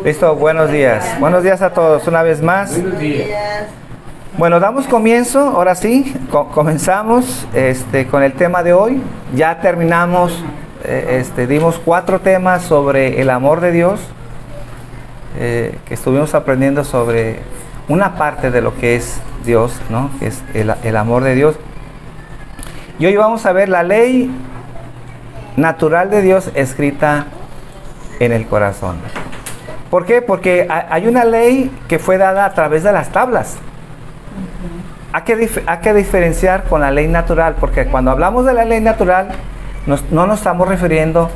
Listo, buenos días. Buenos días a todos, una vez más. Buenos días. Bueno, damos comienzo, ahora sí, comenzamos con el tema de hoy. Ya terminamos, dimos 4 temas sobre el amor de Dios, que estuvimos aprendiendo sobre una parte de lo que es Dios, ¿no? Que es el amor de Dios. Y hoy vamos a ver la ley natural de Dios escrita en el corazón. ¿Por qué? Porque hay una ley que fue dada a través de las tablas. Hay que diferenciar con la ley natural, porque cuando hablamos de la ley natural, no nos estamos refiriendo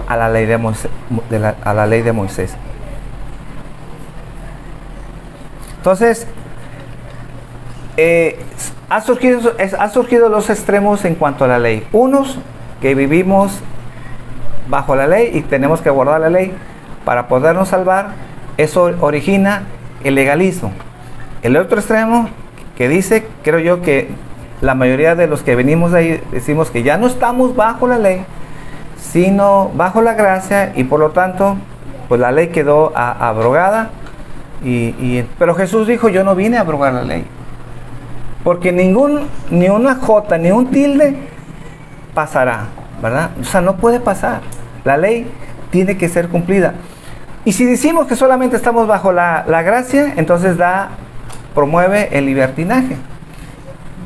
a la ley de Moisés. Entonces, han surgido los extremos en cuanto a la ley. Unos que vivimos bajo la ley y tenemos que guardar la ley para podernos salvar. Eso origina el legalismo. El otro extremo que dice, creo yo que la mayoría de los que venimos de ahí decimos que ya no estamos bajo la ley, sino bajo la gracia, y por lo tanto pues la ley quedó abrogada. Pero Jesús dijo: yo no vine a abrogar la ley, porque ni una jota ni un tilde pasará, ¿verdad? O sea, no puede pasar. La ley tiene que ser cumplida. Y si decimos que solamente estamos bajo la gracia, entonces promueve el libertinaje.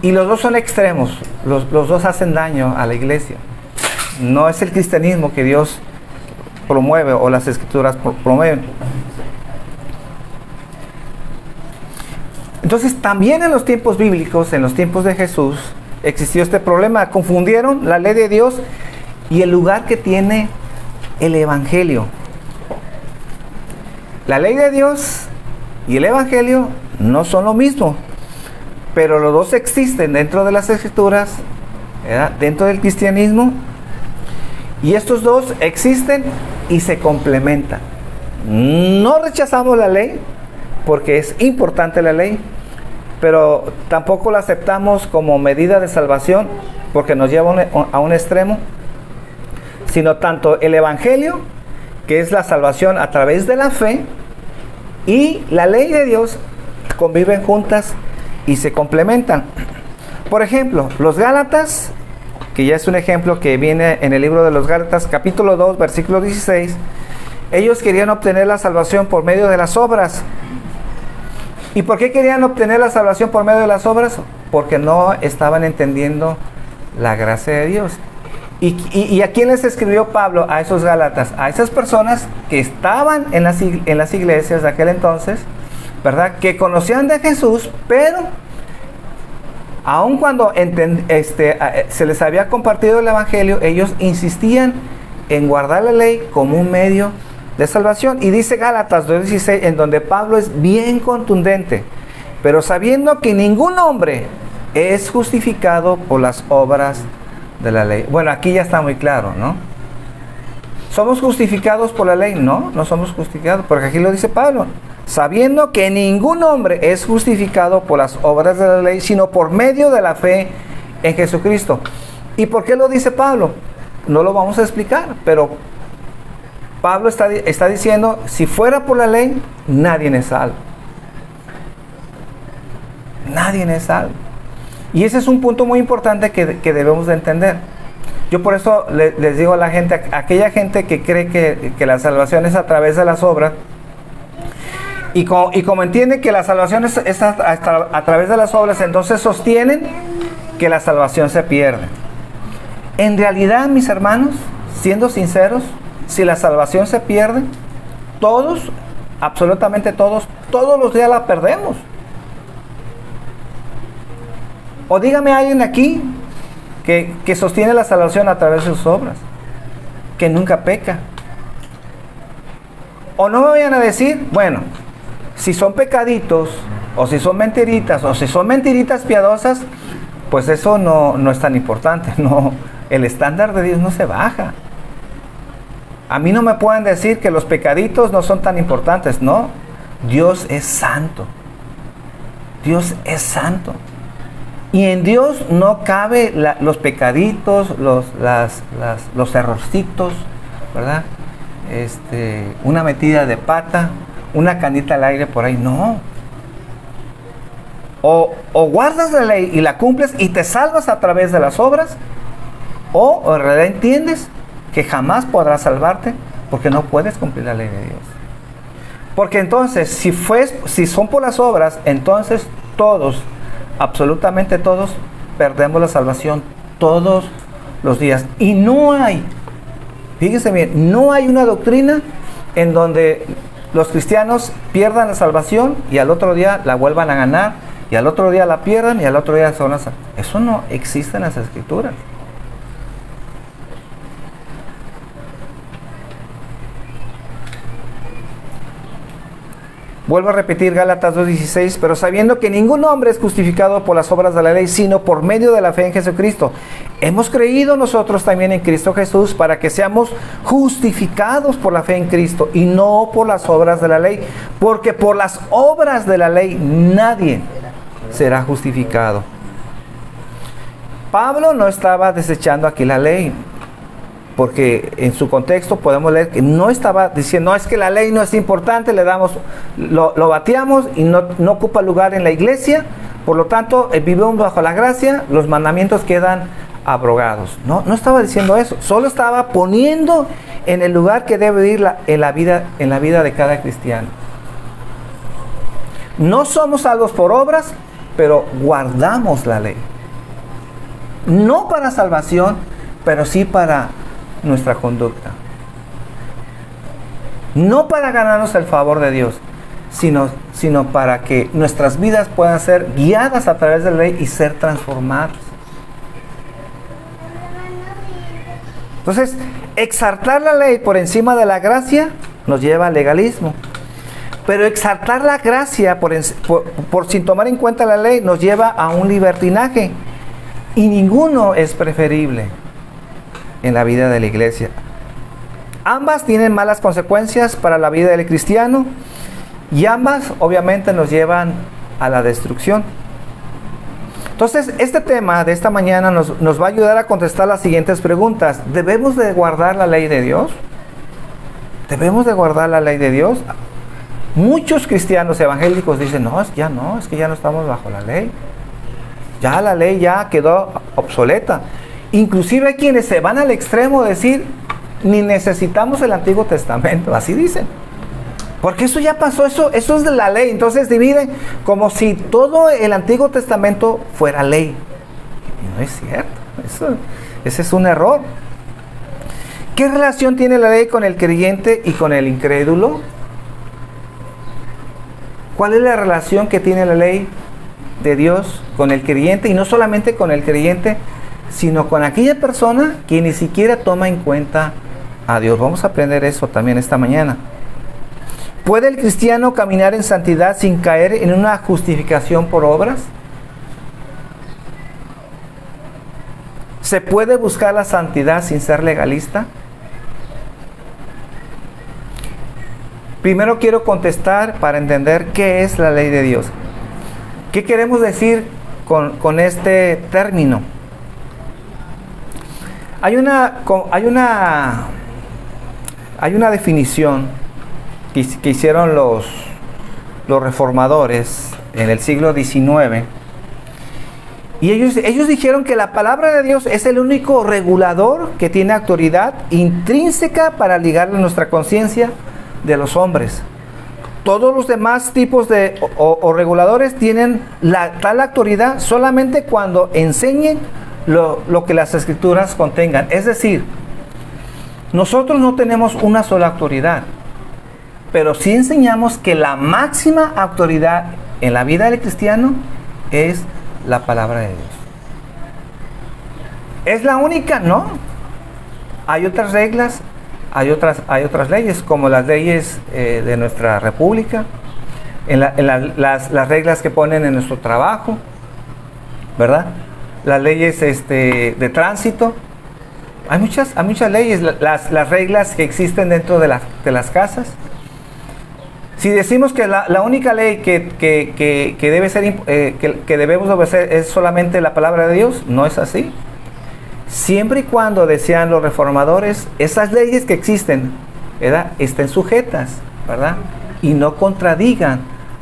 Y los dos son extremos, los dos hacen daño a la iglesia. No es el cristianismo que Dios promueve o las escrituras promueven. Entonces, también en los tiempos bíblicos, en los tiempos de Jesús, existió este problema. Confundieron la ley de Dios y el lugar que tiene el evangelio. La ley de Dios y el evangelio no son lo mismo, pero los dos existen dentro de las escrituras, ¿verdad? Dentro del cristianismo, y estos dos existen y se complementan. No rechazamos la ley, porque es importante la ley, pero tampoco la aceptamos como medida de salvación, porque nos lleva a un extremo, sino tanto el evangelio, que es la salvación a través de la fe, y la ley de Dios conviven juntas y se complementan. Por ejemplo, los Gálatas, que ya es un ejemplo que viene en el libro de los Gálatas, capítulo 2, versículo 16, ellos querían obtener la salvación por medio de las obras. ¿Y por qué querían obtener la salvación por medio de las obras? Porque no estaban entendiendo la gracia de Dios. ¿Y a quién les escribió Pablo? A esos Gálatas, a esas personas que estaban en las iglesias de aquel entonces, ¿verdad? Que conocían de Jesús, pero aun cuando se les había compartido el evangelio, ellos insistían en guardar la ley como un medio de salvación. Y dice Gálatas 2:16, en donde Pablo es bien contundente: pero sabiendo que ningún hombre es justificado por las obras de la ley. Bueno, aquí ya está muy claro, ¿no? ¿Somos justificados por la ley? No somos justificados, porque aquí lo dice Pablo: sabiendo que ningún hombre es justificado por las obras de la ley, sino por medio de la fe en Jesucristo. ¿Y por qué lo dice Pablo? No lo vamos a explicar, pero Pablo está diciendo: si fuera por la ley, nadie es salvo. Nadie es salvo. Y ese es un punto muy importante que debemos de entender. Yo por eso les digo a la gente, a aquella gente que cree que la salvación es a través de las obras, y como entienden que la salvación es a través de las obras, entonces sostienen que la salvación se pierde. En realidad, mis hermanos, siendo sinceros, si la salvación se pierde, todos, absolutamente todos los días la perdemos. O dígame alguien aquí que sostiene la salvación a través de sus obras, que nunca peca. O no me vayan a decir, bueno, si son pecaditos, o si son mentiritas, o si son mentiritas piadosas, pues eso no es tan importante. No, el estándar de Dios no se baja. A mí no me pueden decir que los pecaditos no son tan importantes. No, Dios es santo. Dios es santo. Y en Dios no cabe los pecaditos, los errorcitos, ¿verdad? una metida de pata, una canita al aire por ahí. No. O guardas la ley y la cumples y te salvas a través de las obras, o en realidad entiendes que jamás podrás salvarte porque no puedes cumplir la ley de Dios. Porque entonces, si son por las obras, entonces todos, absolutamente todos, perdemos la salvación todos los días. Y no hay, fíjense bien, no hay una doctrina en donde los cristianos pierdan la salvación y al otro día la vuelvan a ganar, y al otro día la pierdan y al otro día se van a salvar. Eso no existe en las Escrituras. Vuelvo a repetir Gálatas 2:16, pero sabiendo que ningún hombre es justificado por las obras de la ley, sino por medio de la fe en Jesucristo. Hemos creído nosotros también en Cristo Jesús para que seamos justificados por la fe en Cristo y no por las obras de la ley, porque por las obras de la ley nadie será justificado. Pablo no estaba desechando aquí la ley, porque en su contexto podemos leer que no estaba diciendo, no, es que la ley no es importante, lo bateamos y no ocupa lugar en la iglesia, por lo tanto vivimos bajo la gracia, los mandamientos quedan abrogados. No estaba diciendo eso, solo estaba poniendo en el lugar que debe ir en la vida de cada cristiano. No somos salvos por obras, pero guardamos la ley. No para salvación, pero sí para nuestra conducta. No para ganarnos el favor de Dios, sino para que nuestras vidas puedan ser guiadas a través de la ley y ser transformadas. Entonces, exaltar la ley por encima de la gracia nos lleva al legalismo. Pero exaltar la gracia por sin tomar en cuenta la ley nos lleva a un libertinaje. Y ninguno es preferible en la vida de la iglesia. Ambas tienen malas consecuencias para la vida del cristiano y ambas obviamente nos llevan a la destrucción. Entonces, este tema de esta mañana nos va a ayudar a contestar las siguientes preguntas. ¿Debemos de guardar la ley de Dios? ¿Debemos de guardar la ley de Dios? Muchos cristianos evangélicos dicen, es que ya no estamos bajo la ley. Ya la ley ya quedó obsoleta. Inclusive hay quienes se van al extremo de decir, ni necesitamos el Antiguo Testamento, así dicen. Porque eso ya pasó, eso es de la ley. Entonces dividen como si todo el Antiguo Testamento fuera ley. Y no es cierto, ese es un error. ¿Qué relación tiene la ley con el creyente y con el incrédulo? ¿Cuál es la relación que tiene la ley de Dios con el creyente? Y no solamente con el creyente, sino con aquella persona que ni siquiera toma en cuenta a Dios. Vamos a aprender eso también esta mañana. ¿Puede el cristiano caminar en santidad sin caer en una justificación por obras? ¿Se puede buscar la santidad sin ser legalista? Primero quiero contestar para entender qué es la ley de Dios. ¿Qué queremos decir con este término? Hay una definición que hicieron los reformadores en el siglo XIX. Y ellos dijeron que la palabra de Dios es el único regulador que tiene autoridad intrínseca para ligarle nuestra conciencia de los hombres. Todos los demás tipos de o reguladores tienen tal autoridad solamente cuando enseñen lo que las escrituras contengan. Es decir, nosotros no tenemos una sola autoridad, pero sí enseñamos que la máxima autoridad en la vida del cristiano es la palabra de Dios. ¿Es la única? No. Hay otras reglas, hay otras leyes, como las leyes de nuestra república, las reglas que ponen en nuestro trabajo, ¿verdad? Las leyes de tránsito. Hay muchas leyes, las reglas que existen dentro de las casas. Si decimos que la única ley que debe ser que debemos obedecer es solamente la palabra de Dios, no es así. Siempre y cuando decían los reformadores, esas leyes que existen ¿verdad?, estén sujetas, ¿verdad?, y no contradigan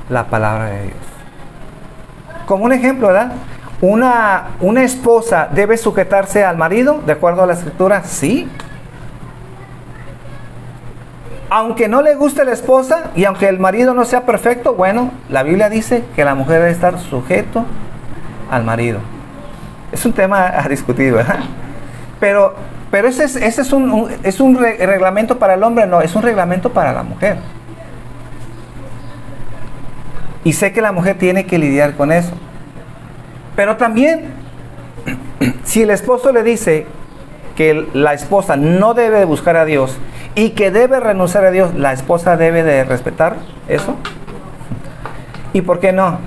la palabra de Dios. Como un ejemplo, ¿verdad?, una esposa debe sujetarse al marido, de acuerdo a la Escritura, sí. Aunque no le guste la esposa y aunque el marido no sea perfecto, bueno, la Biblia dice que la mujer debe estar sujeto al marido. Es un tema a discutir, ¿verdad? Pero ese es un reglamento para el hombre, no, es un reglamento para la mujer. Y sé que la mujer tiene que lidiar con eso. Pero también, si el esposo le dice que la esposa no debe buscar a Dios y que debe renunciar a Dios, la esposa debe de respetar eso. ¿Y por qué no?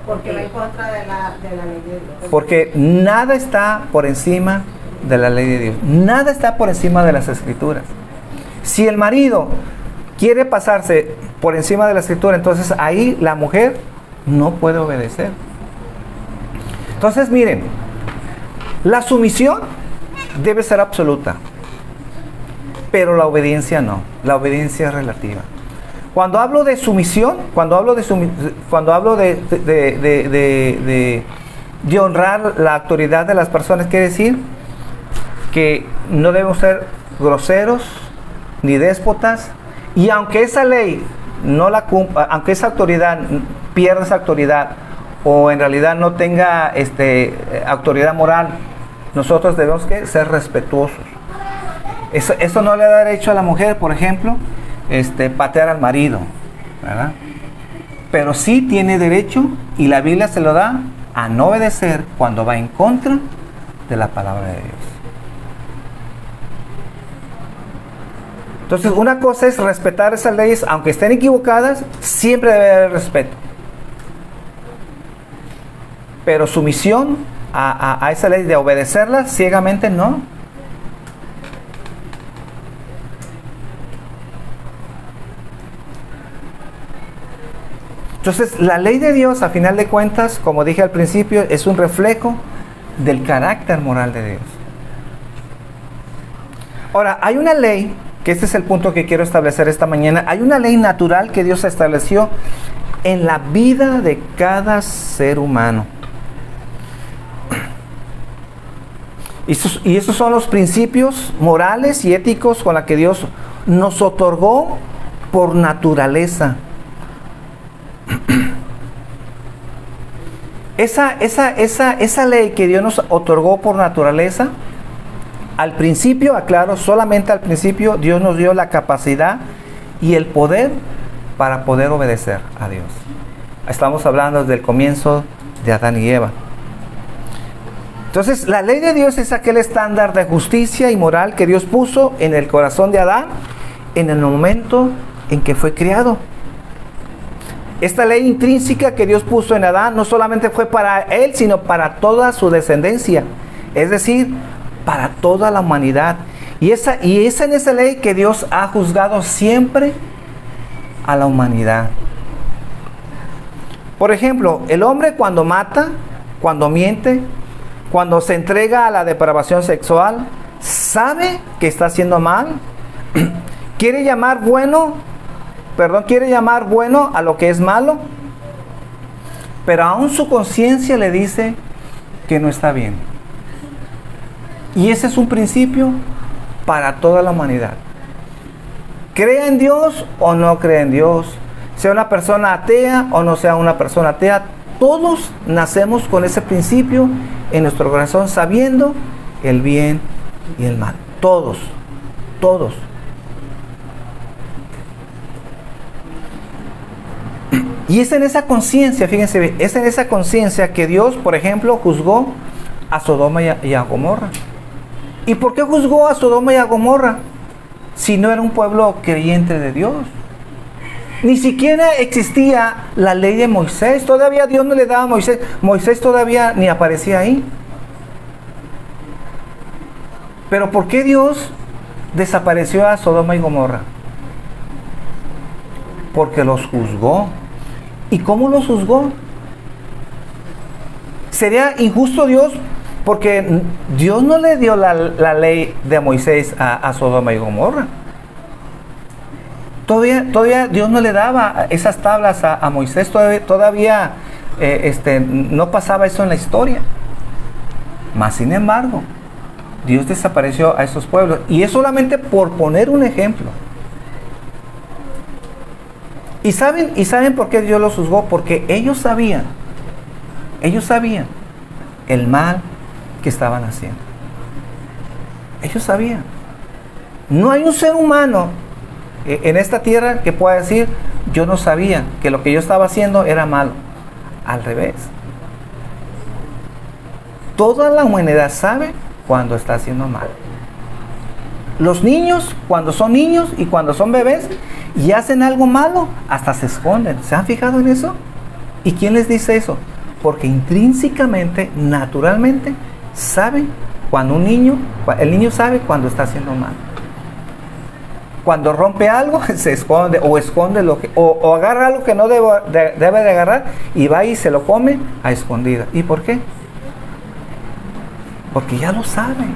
Porque va en contra de la ley de Dios. Porque nada está por encima de la ley de Dios. Nada está por encima de las Escrituras. Si el marido quiere pasarse por encima de la Escritura, entonces ahí la mujer no puede obedecer. Entonces miren, la sumisión debe ser absoluta, pero la obediencia no. La obediencia es relativa. Cuando hablo de sumisión, cuando hablo de honrar la autoridad de las personas, quiere decir que no debemos ser groseros ni déspotas, y aunque esa ley no la cumpla, aunque esa autoridad pierda esa autoridad o en realidad no tenga autoridad moral, nosotros debemos ser respetuosos. Eso no le da derecho a la mujer, por ejemplo, patear al marido, ¿verdad? Pero sí tiene derecho, y la Biblia se lo da, a no obedecer cuando va en contra de la palabra de Dios. Entonces, una cosa es respetar esas leyes, aunque estén equivocadas, siempre debe haber respeto. Pero sumisión a esa ley de obedecerla ciegamente, no. Entonces, la ley de Dios, a final de cuentas, como dije al principio, es un reflejo del carácter moral de Dios. Ahora, hay una ley, que este es el punto que quiero establecer esta mañana, hay una ley natural que Dios estableció en la vida de cada ser humano. Y esos son los principios morales y éticos con los que Dios nos otorgó por naturaleza. Esa ley que Dios nos otorgó por naturaleza, al principio, aclaro, solamente al principio Dios nos dio la capacidad y el poder para poder obedecer a Dios. Estamos hablando desde el comienzo de Adán y Eva. Entonces, la ley de Dios es aquel estándar de justicia y moral que Dios puso en el corazón de Adán en el momento en que fue criado. Esta ley intrínseca que Dios puso en Adán no solamente fue para él, sino para toda su descendencia, es decir, para toda la humanidad. Y es en esa ley que Dios ha juzgado siempre a la humanidad. Por ejemplo, el hombre cuando mata, cuando miente, cuando se entrega a la depravación sexual, sabe que está haciendo mal, quiere llamar bueno a lo que es malo, pero aún su conciencia le dice que no está bien. Y ese es un principio para toda la humanidad. Crea en Dios o no crea en Dios, sea una persona atea o no sea una persona atea, todos nacemos con ese principio en nuestro corazón, sabiendo el bien y el mal. Todos. Y es en esa conciencia, fíjense bien, es en esa conciencia que Dios, por ejemplo, juzgó a Sodoma y a Gomorra. ¿Y por qué juzgó a Sodoma y a Gomorra? Si no era un pueblo creyente de Dios. Ni siquiera existía la ley de Moisés. Todavía Dios no le daba a Moisés. Moisés todavía ni aparecía ahí. Pero ¿por qué Dios desapareció a Sodoma y Gomorra? Porque los juzgó. ¿Y cómo los juzgó? ¿Sería injusto Dios? Porque Dios no le dio la ley de Moisés a Sodoma y Gomorra. Todavía Dios no le daba esas tablas a Moisés, todavía no pasaba eso en la historia. Mas sin embargo, Dios desapareció a esos pueblos. Y es solamente por poner un ejemplo. ¿Y saben por qué Dios los juzgó? Porque ellos sabían el mal que estaban haciendo. Ellos sabían. No hay un ser humano en esta tierra que pueda decir, yo no sabía que lo que yo estaba haciendo era malo. Al revés. Toda la humanidad sabe cuando está haciendo mal. Los niños, cuando son niños y cuando son bebés y hacen algo malo, hasta se esconden. ¿Se han fijado en eso? ¿Y quién les dice eso? Porque intrínsecamente, naturalmente, saben cuando el niño sabe cuando está haciendo mal. Cuando rompe algo, se esconde o esconde o agarra algo que no debe de agarrar y va y se lo come a escondida. ¿Y por qué? Porque ya lo saben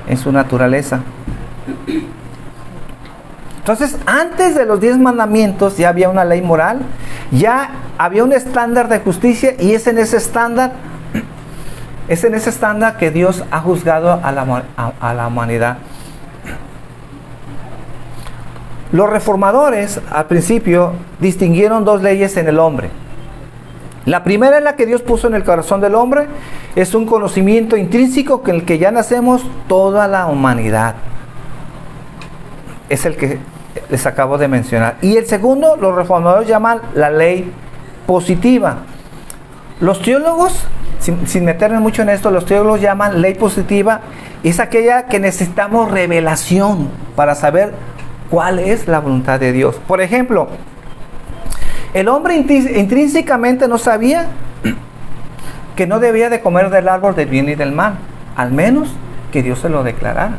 en su naturaleza. Entonces, antes de los 10 mandamientos ya había una ley moral, ya había un estándar de justicia, y es en ese estándar que Dios ha juzgado a la humanidad. Los reformadores al principio distinguieron dos leyes en el hombre. La primera es la que Dios puso en el corazón del hombre, es un conocimiento intrínseco con el que ya nacemos toda la humanidad. Es el que les acabo de mencionar. Y el segundo, los reformadores llaman la ley positiva. Los teólogos, sin meterme mucho en esto, los teólogos llaman ley positiva, es aquella que necesitamos revelación para saber cuál es la voluntad de Dios. Por ejemplo, el hombre intrínsecamente no sabía que no debía de comer del árbol del bien y del mal, al menos que Dios se lo declarara.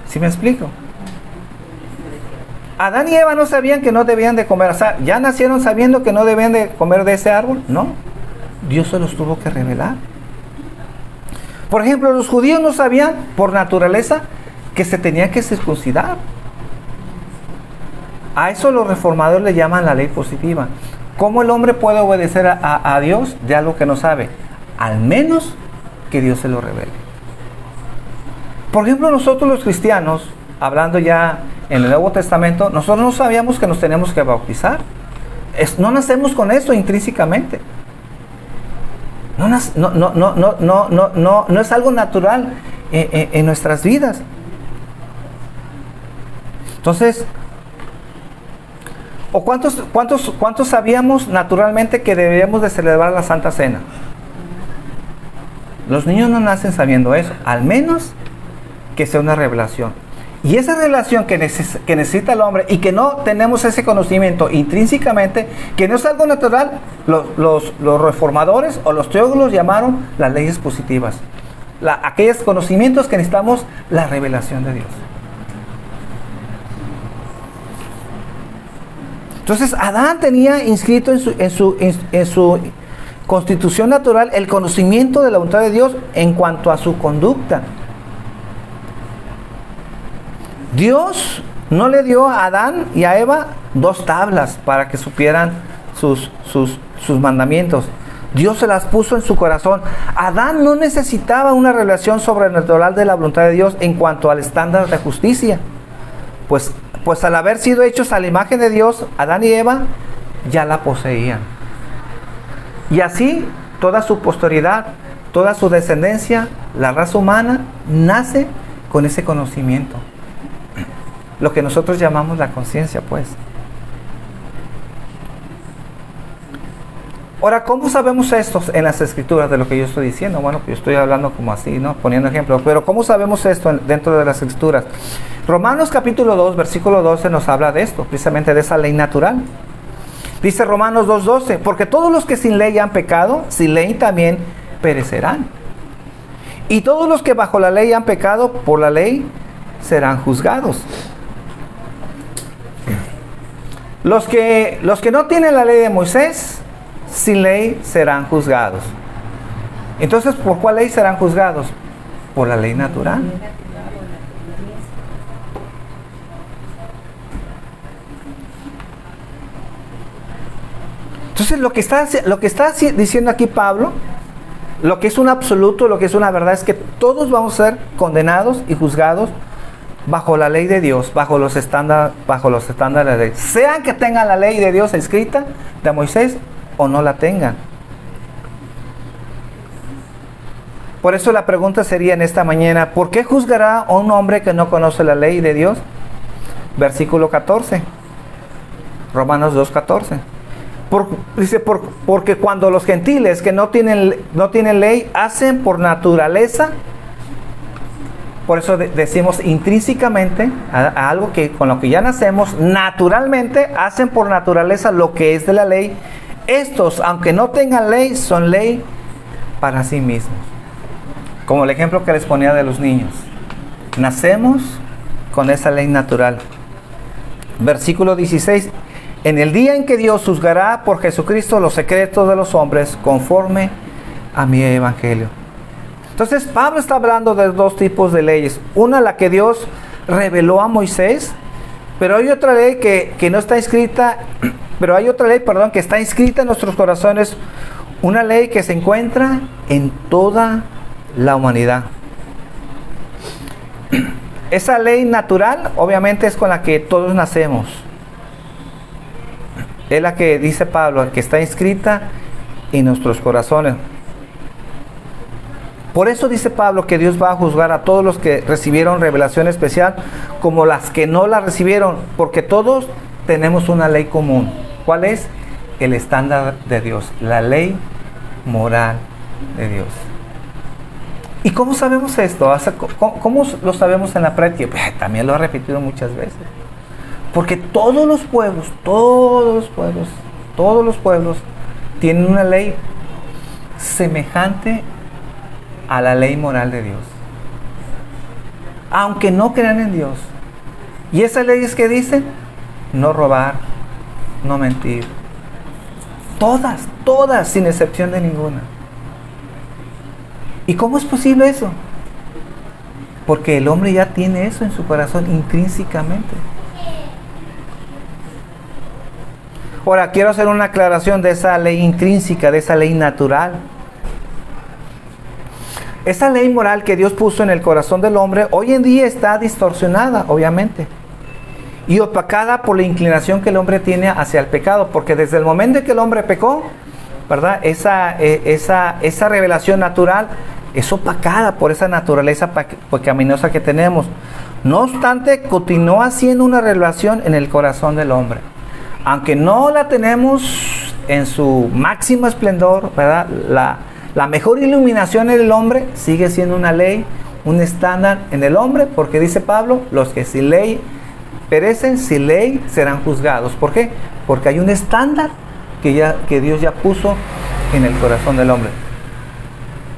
¿Sí me explico? Adán y Eva no sabían que no debían de comer, o sea, ¿ya nacieron sabiendo que no debían de comer de ese árbol? No, Dios se los tuvo que revelar. Por ejemplo, los judíos no sabían por naturaleza que se tenía que circuncidar. A eso los reformadores le llaman la ley positiva. ¿Cómo el hombre puede obedecer a Dios de algo que no sabe? Al menos que Dios se lo revele. Por ejemplo, nosotros los cristianos, hablando ya en el Nuevo Testamento, nosotros no sabíamos que nos tenemos que bautizar. No nacemos con eso intrínsecamente. No es algo natural en nuestras vidas. Entonces, ¿o cuántos sabíamos naturalmente que deberíamos de celebrar la Santa Cena? Los niños no nacen sabiendo eso, al menos que sea una revelación. Y esa revelación que necesita el hombre y que no tenemos ese conocimiento intrínsecamente, que no es algo natural, los reformadores o los teólogos llamaron las leyes positivas. Aquellos conocimientos que necesitamos, la revelación de Dios. Entonces, Adán tenía inscrito en su constitución natural el conocimiento de la voluntad de Dios en cuanto a su conducta. Dios no le dio a Adán y a Eva 2 tablas para que supieran sus mandamientos. Dios se las puso en su corazón. Adán no necesitaba una revelación sobrenatural de la voluntad de Dios en cuanto al estándar de justicia. Pues al haber sido hechos a la imagen de Dios, Adán y Eva ya la poseían. Y así toda su posteridad, toda su descendencia, la raza humana, nace con ese conocimiento. Lo que nosotros llamamos la conciencia, pues. Ahora, ¿cómo sabemos esto en las Escrituras de lo que yo estoy diciendo? Bueno, yo estoy hablando como así, ¿no? Poniendo ejemplos. Pero ¿cómo sabemos esto dentro de las Escrituras? Romanos capítulo 2, versículo 12 nos habla de esto, precisamente de esa ley natural. Dice Romanos 2:12, porque todos los que sin ley han pecado, sin ley también perecerán. Y todos los que bajo la ley han pecado, por la ley serán juzgados. Los que no tienen la ley de Moisés, sin ley serán juzgados. Entonces, ¿por cuál ley serán juzgados? Por la ley natural. Entonces lo que está diciendo aquí Pablo, lo que es un absoluto, lo que es una verdad, es que todos vamos a ser condenados y juzgados bajo la ley de Dios, bajo los estándares de la ley. Sean que tengan la ley de Dios escrita de Moisés o no la tengan. Por eso la pregunta sería en esta mañana, ¿por qué juzgará a un hombre que no conoce la ley de Dios? Versículo 14. Romanos 2:14. Dice, porque cuando los gentiles que no tienen ley hacen por naturaleza, por eso decimos intrínsecamente, a algo que con lo que ya nacemos, naturalmente hacen por naturaleza lo que es de la ley. Estos, aunque no tengan ley, son ley para sí mismos. Como el ejemplo que les ponía de los niños. Nacemos con esa ley natural. Versículo 16. En el día en que Dios juzgará por Jesucristo los secretos de los hombres conforme a mi evangelio. Entonces Pablo está hablando de dos tipos de leyes. Una, la que Dios reveló a Moisés, pero hay otra ley que no está escrita, pero hay otra ley, que está inscrita en nuestros corazones. Una ley que se encuentra en toda la humanidad. Esa ley natural, obviamente, es con la que todos nacemos. Es la que dice Pablo, que está inscrita en nuestros corazones. Por eso dice Pablo que Dios va a juzgar a todos los que recibieron revelación especial como las que no la recibieron, porque todos tenemos una ley común. ¿Cuál es? El estándar de Dios, la ley moral de Dios. ¿Y cómo sabemos esto? ¿Cómo lo sabemos en la práctica? Pues también lo he repetido muchas veces. Porque todos los pueblos tienen una ley semejante a la ley moral de Dios. Aunque no crean en Dios. Y esas leyes que dicen, no robar, no mentir. Todas, sin excepción de ninguna. ¿Y cómo es posible eso? Porque el hombre ya tiene eso en su corazón intrínsecamente. Ahora, quiero hacer una aclaración de esa ley intrínseca, de esa ley natural. Esa ley moral que Dios puso en el corazón del hombre, hoy en día está distorsionada, obviamente. Y opacada por la inclinación que el hombre tiene hacia el pecado. Porque desde el momento en que el hombre pecó, ¿verdad? Esa revelación natural es opacada por esa naturaleza pecaminosa que tenemos. No obstante, continúa siendo una revelación en el corazón del hombre. Aunque no la tenemos en su máximo esplendor, ¿verdad? La mejor iluminación en el hombre sigue siendo una ley, un estándar en el hombre, porque dice Pablo, los que sin ley perecen, sin ley serán juzgados. ¿Por qué? Porque hay un estándar que Dios ya puso en el corazón del hombre.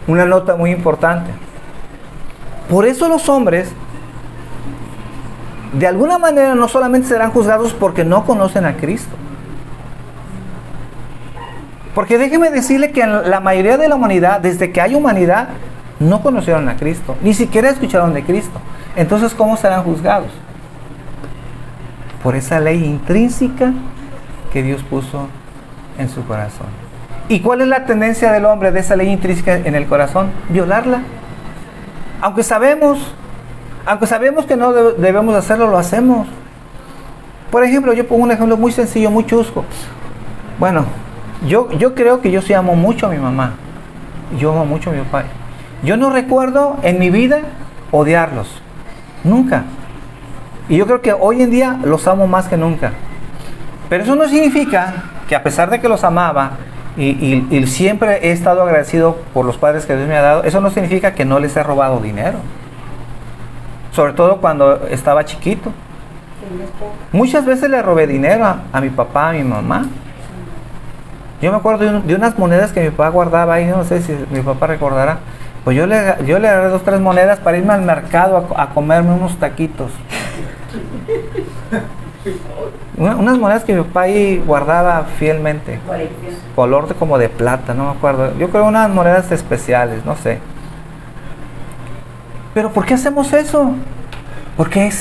Una nota muy importante. Por eso los hombres, de alguna manera, no solamente serán juzgados porque no conocen a Cristo. Porque déjeme decirle que la mayoría de la humanidad, desde que hay humanidad, no conocieron a Cristo. Ni siquiera escucharon de Cristo. Entonces, ¿cómo serán juzgados? Por esa ley intrínseca que Dios puso en su corazón. ¿Y cuál es la tendencia del hombre de esa ley intrínseca en el corazón? Violarla. Aunque sabemos que no debemos hacerlo, lo hacemos. Por ejemplo, yo pongo un ejemplo muy sencillo, muy chusco. Bueno, yo creo que yo sí amo mucho a mi mamá. Yo amo mucho a mi papá. Yo no recuerdo en mi vida odiarlos. Nunca. Y yo creo que hoy en día los amo más que nunca. Pero eso no significa que, a pesar de que los amaba y siempre he estado agradecido por los padres que Dios me ha dado, eso no significa que no les he robado dinero. Sobre todo cuando estaba chiquito. Muchas veces le robé dinero a mi papá, a mi mamá. Yo me acuerdo de unas monedas que mi papá guardaba ahí, no sé si mi papá recordará. Pues yo le agarré 2 o 3 monedas para irme al mercado a comerme unos taquitos. Unas monedas que mi papá ahí guardaba fielmente. Color como de plata, no me acuerdo. Yo creo unas monedas especiales, no sé. Pero ¿por qué hacemos eso? Porque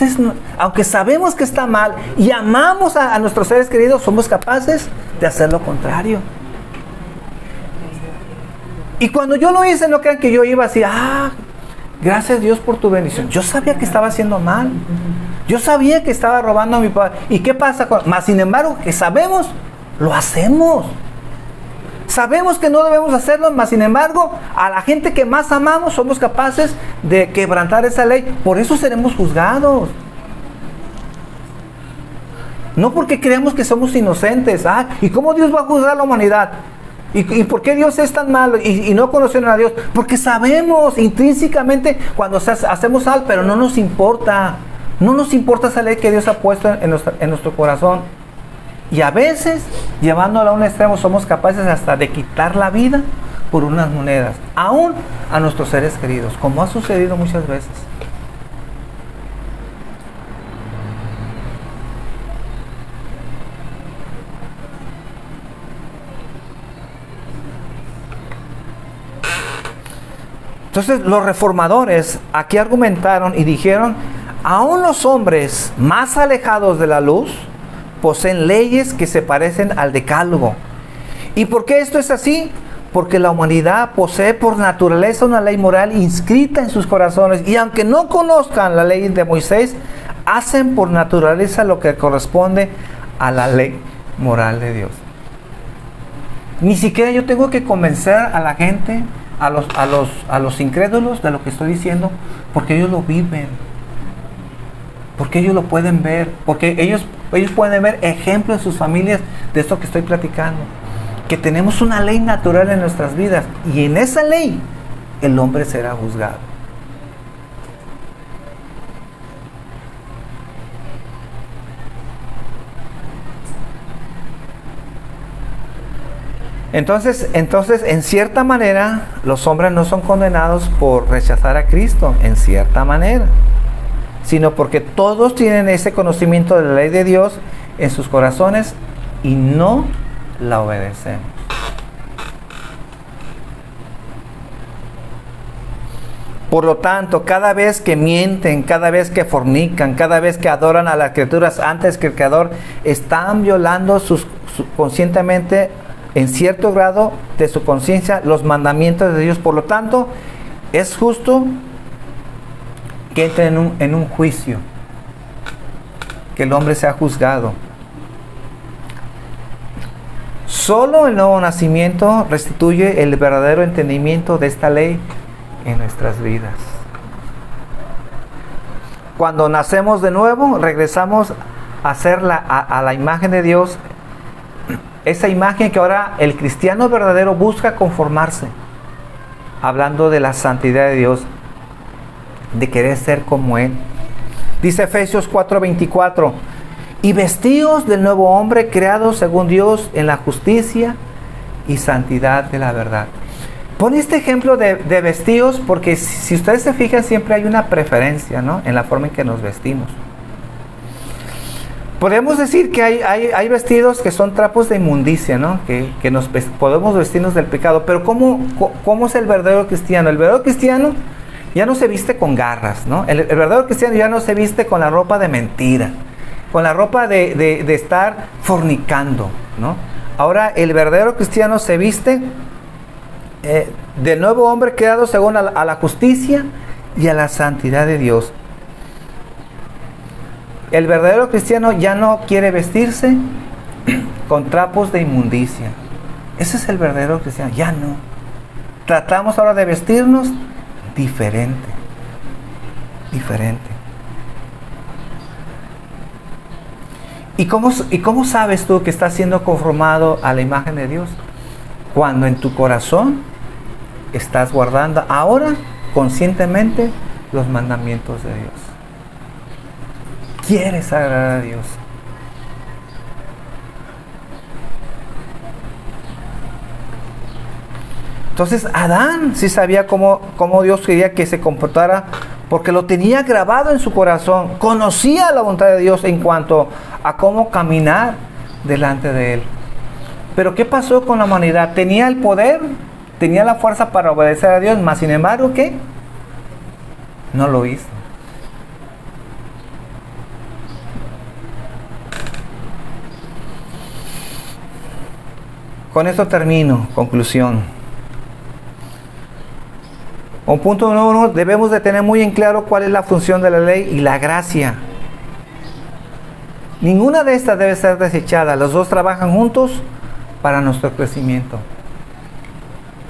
aunque sabemos que está mal y amamos a nuestros seres queridos, somos capaces de hacer lo contrario. Y cuando yo lo hice, no crean que yo iba así, gracias Dios por tu bendición. Yo sabía que estaba haciendo mal. Yo sabía que estaba robando a mi padre. ¿Y qué pasa? Más sin embargo, que sabemos, lo hacemos. Sabemos que no debemos hacerlo, más sin embargo, a la gente que más amamos somos capaces de quebrantar esa ley. Por eso seremos juzgados. No porque creemos que somos inocentes. ¿Y cómo Dios va a juzgar a la humanidad? ¿Y por qué Dios es tan malo y no conocieron a Dios? Porque sabemos intrínsecamente cuando hacemos mal, pero no nos importa. No nos importa esa ley que Dios ha puesto en nuestro corazón. Y a veces, llevándola a un extremo, somos capaces hasta de quitar la vida por unas monedas, aún a nuestros seres queridos, como ha sucedido muchas veces. Entonces, los reformadores aquí argumentaron y dijeron, aún los hombres más alejados de la luz poseen leyes que se parecen al decálogo. ¿Y por qué esto es así? Porque la humanidad posee por naturaleza una ley moral inscrita en sus corazones, y aunque no conozcan la ley de Moisés, hacen por naturaleza lo que corresponde a la ley moral de Dios. Ni siquiera yo tengo que convencer a la gente, a los incrédulos de lo que estoy diciendo, porque ellos lo viven. Porque ellos lo pueden ver, porque ellos pueden ver ejemplos en sus familias de esto que estoy platicando. Que tenemos una ley natural en nuestras vidas, y en esa ley el hombre será juzgado. Entonces, en cierta manera, los hombres no son condenados por rechazar a Cristo, en cierta manera, sino porque todos tienen ese conocimiento de la ley de Dios en sus corazones y no la obedecemos. Por lo tanto, cada vez que mienten, cada vez que fornican, cada vez que adoran a las criaturas antes que el Creador, están violando conscientemente, en cierto grado de su conciencia, los mandamientos de Dios. Por lo tanto, es justo que entre en un juicio, que el hombre sea juzgado. Solo el nuevo nacimiento restituye el verdadero entendimiento de esta ley en nuestras vidas. Cuando nacemos de nuevo, regresamos a ser a la imagen de Dios, esa imagen que ahora el cristiano verdadero busca conformarse, hablando de la santidad de Dios, de querer ser como Él. Dice Efesios 4:24, y vestidos del nuevo hombre creado según Dios en la justicia y santidad de la verdad. Pone este ejemplo de vestidos porque si ustedes se fijan, siempre hay una preferencia, ¿no?, en la forma en que nos vestimos. Podemos decir que hay vestidos que son trapos de inmundicia, ¿no?, que podemos vestirnos del pecado. Pero ¿cómo es el verdadero cristiano? El verdadero cristiano ya no se viste con garras, ¿no? El verdadero cristiano ya no se viste con la ropa de mentira, con la ropa de estar fornicando, ¿no? Ahora el verdadero cristiano se viste del nuevo hombre creado según a la justicia y a la santidad de Dios. El verdadero cristiano ya no quiere vestirse con trapos de inmundicia. Ese es el verdadero cristiano, ya no. Tratamos ahora de vestirnos diferente. ¿Y cómo sabes tú que estás siendo conformado a la imagen de Dios? Cuando en tu corazón estás guardando ahora conscientemente los mandamientos de Dios. Quieres agradar a Dios. Entonces Adán sí sabía cómo Dios quería que se comportara, porque lo tenía grabado en su corazón. Conocía la voluntad de Dios en cuanto a cómo caminar delante de Él. Pero ¿qué pasó con la humanidad? Tenía el poder, tenía la fuerza para obedecer a Dios, mas sin embargo, ¿qué? No lo hizo. Con esto termino, conclusión. Un punto número 1, debemos de tener muy en claro cuál es la función de la ley y la gracia. Ninguna de estas debe ser desechada. Los dos trabajan juntos para nuestro crecimiento.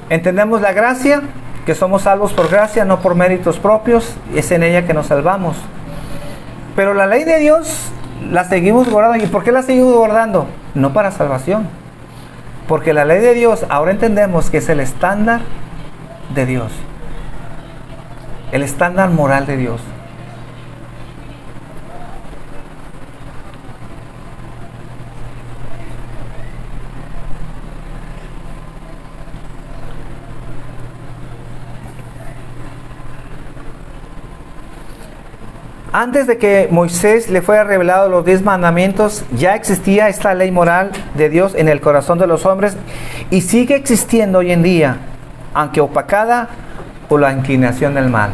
Entendemos la gracia, que somos salvos por gracia, no por méritos propios. Es en ella que nos salvamos. Pero la ley de Dios la seguimos guardando. ¿Y por qué la seguimos guardando? No para salvación. Porque la ley de Dios, ahora entendemos que es el estándar de Dios. El estándar moral de Dios. Antes de que Moisés le fuera revelado los 10 mandamientos, ya existía esta ley moral de Dios en el corazón de los hombres y sigue existiendo hoy en día, aunque opacada por la inclinación del mal.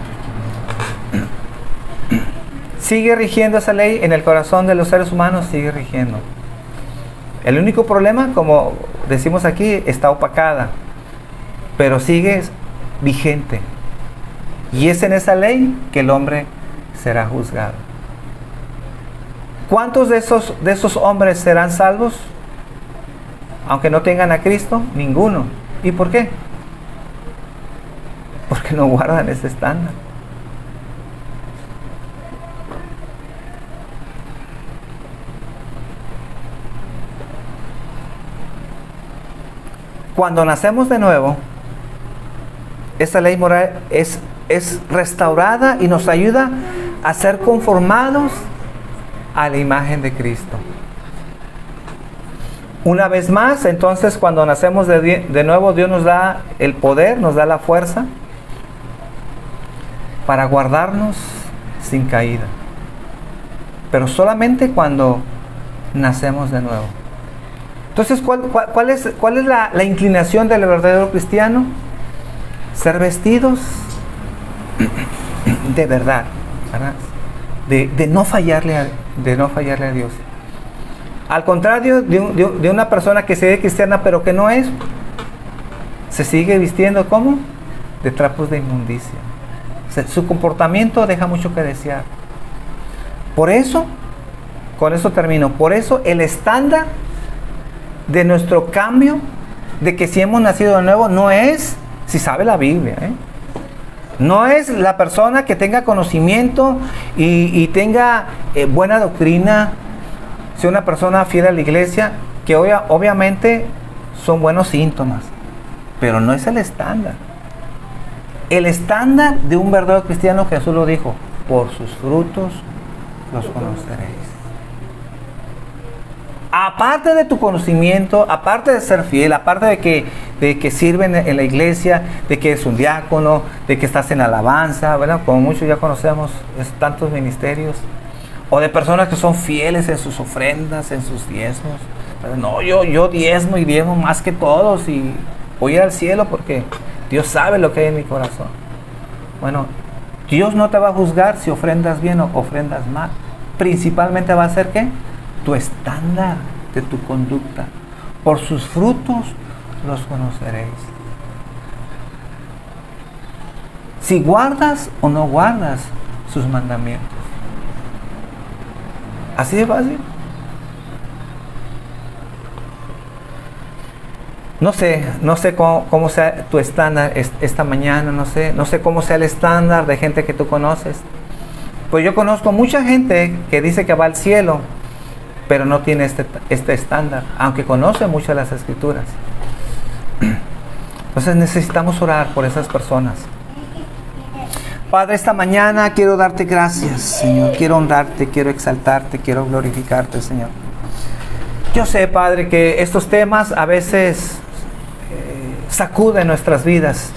Sigue rigiendo esa ley en el corazón de los seres humanos, sigue rigiendo. El único problema, como decimos aquí, está opacada, pero sigue vigente. Y es en esa ley que el hombre será juzgado. ¿Cuántos de esos hombres serán salvos? Aunque no tengan a Cristo, ninguno. ¿Y por qué? Porque no guardan ese estándar. Cuando nacemos de nuevo, esta ley moral es restaurada y nos ayuda a ser conformados a la imagen de Cristo. Una vez más, entonces, cuando nacemos de nuevo, Dios nos da el poder, nos da la fuerza para guardarnos sin caída. Pero solamente cuando nacemos de nuevo. Entonces, ¿cuál es la inclinación del verdadero cristiano? Ser vestidos de verdad, ¿verdad? De no fallarle a Dios. Al contrario de una persona que se ve cristiana pero que no es, se sigue vistiendo ¿cómo? De trapos de inmundicia. O sea, su comportamiento deja mucho que desear. Por eso, con eso termino, por eso el estándar de nuestro cambio, de que si hemos nacido de nuevo, no es si sabe la Biblia, no es la persona que tenga conocimiento y tenga buena doctrina, sea una persona fiel a la iglesia, que obviamente son buenos síntomas, pero no es el estándar. El estándar de un verdadero cristiano, Jesús lo dijo: por sus frutos los conoceréis. Aparte de tu conocimiento, aparte de ser fiel, aparte de que sirven en la iglesia, de que es un diácono, de que estás en alabanza, ¿verdad? Como muchos ya conocemos tantos ministerios, o de personas que son fieles en sus ofrendas, en sus diezmos. Pero no, yo diezmo y diezmo más que todos y voy a ir al cielo porque Dios sabe lo que hay en mi corazón. Bueno, Dios no te va a juzgar si ofrendas bien o ofrendas mal. Principalmente va a ser ¿qué? Tu estándar de tu conducta. Por sus frutos los conoceréis. Si guardas o no guardas sus mandamientos. Así de fácil. No sé cómo sea tu estándar esta mañana, no sé cómo sea el estándar de gente que tú conoces. Pues yo conozco mucha gente que dice que va al cielo, pero no tiene este estándar, aunque conoce mucho de las escrituras. Entonces necesitamos orar por esas personas. Padre, esta mañana quiero darte gracias, Señor. Quiero honrarte, quiero exaltarte, quiero glorificarte, Señor. Yo sé, Padre, que estos temas a veces sacuden nuestras vidas,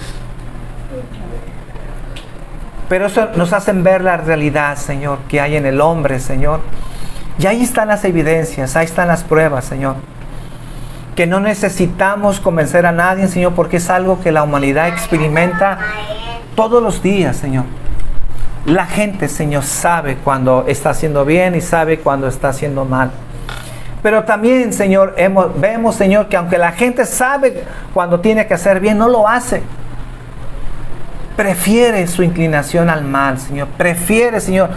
pero eso nos hacen ver la realidad, Señor, que hay en el hombre, Señor. Y ahí están las evidencias, ahí están las pruebas, Señor. Que no necesitamos convencer a nadie, Señor, porque es algo que la humanidad experimenta todos los días, Señor. La gente, Señor, sabe cuando está haciendo bien y sabe cuando está haciendo mal. Pero también, Señor, vemos, Señor, que aunque la gente sabe cuando tiene que hacer bien, no lo hace. Prefiere su inclinación al mal, Señor. Prefiere, Señor,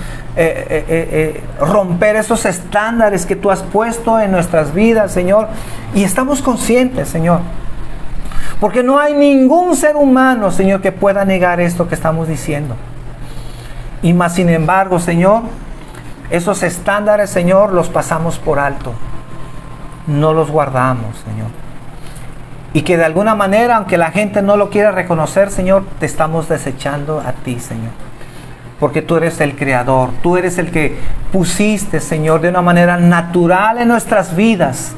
romper esos estándares que tú has puesto en nuestras vidas, Señor. Y estamos conscientes, Señor. Porque no hay ningún ser humano, Señor, que pueda negar esto que estamos diciendo. Y más sin embargo, Señor, esos estándares, Señor, los pasamos por alto. No los guardamos, Señor. Y que de alguna manera, aunque la gente no lo quiera reconocer, Señor, te estamos desechando a ti, Señor. Porque tú eres el Creador. Tú eres el que pusiste, Señor, de una manera natural en nuestras vidas.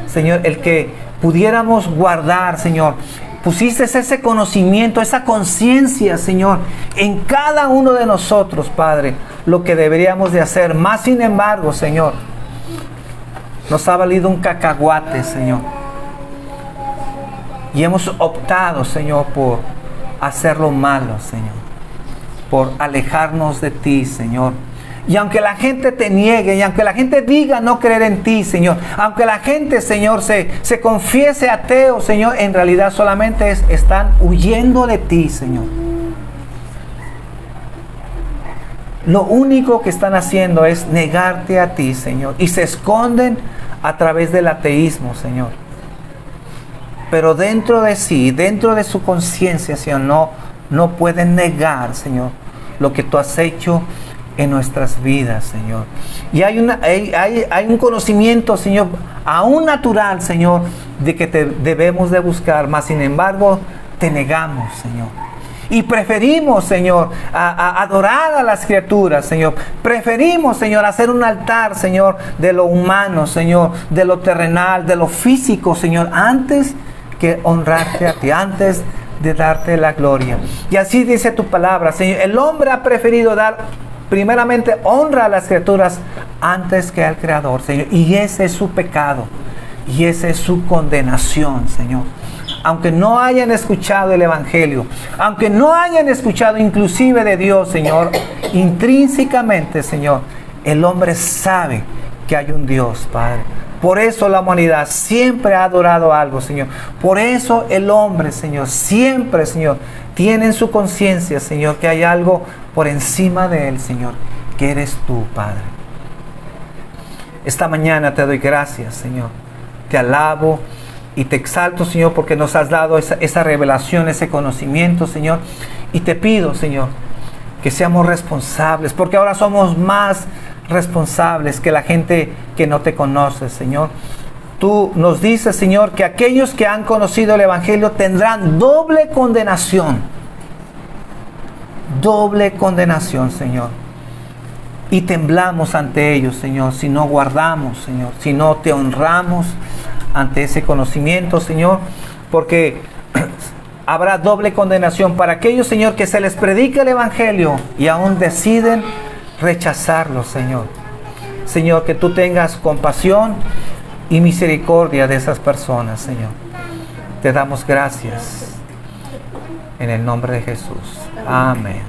Señor, el que pudiéramos guardar, Señor. Pusiste ese conocimiento, esa conciencia, Señor, en cada uno de nosotros, Padre, lo que deberíamos de hacer. Más sin embargo, Señor, nos ha valido un cacahuate, Señor. Y hemos optado, Señor, por hacer lo malo, Señor. Por alejarnos de ti, Señor. Y aunque la gente te niegue, y aunque la gente diga no creer en ti, Señor, aunque la gente, Señor, se confiese ateo, Señor, en realidad solamente están huyendo de ti, Señor. Lo único que están haciendo es negarte a ti, Señor. Y se esconden a través del ateísmo, Señor. Pero dentro de sí, dentro de su conciencia, Señor, no pueden negar, Señor, lo que tú has hecho en nuestras vidas, Señor. Y hay un conocimiento, Señor, aún natural, Señor, de que te debemos de buscar, mas sin embargo te negamos, Señor. Y preferimos, Señor, a adorar a las criaturas, Señor. Preferimos, Señor, hacer un altar, Señor, de lo humano, Señor, de lo terrenal, de lo físico, Señor, antes que honrarte a ti, antes de darte la gloria. Y así dice tu palabra, Señor. El hombre ha preferido dar primeramente honra a las criaturas antes que al Creador, Señor. Y ese es su pecado. Y esa es su condenación, Señor. Aunque no hayan escuchado el Evangelio, aunque no hayan escuchado inclusive de Dios, Señor, intrínsecamente, Señor, el hombre sabe que hay un Dios, Padre. Por eso la humanidad siempre ha adorado algo, Señor. Por eso el hombre, Señor, siempre, Señor, tiene en su conciencia, Señor, que hay algo por encima de él, Señor, que eres tú, Padre. Esta mañana te doy gracias, Señor. Te alabo y te exalto, Señor, porque nos has dado esa revelación, ese conocimiento, Señor. Y te pido, Señor, que seamos responsables, porque ahora somos más responsables que la gente que no te conoce, Señor. Tú nos dices, Señor, que aquellos que han conocido el Evangelio tendrán doble condenación. Doble condenación, Señor. Y temblamos ante ellos, Señor, si no guardamos, Señor, si no te honramos ante ese conocimiento, Señor, porque habrá doble condenación para aquellos, Señor, que se les predica el Evangelio y aún deciden rechazarlo, Señor. Señor, que tú tengas compasión y misericordia de esas personas, Señor. Te damos gracias en el nombre de Jesús. Amén.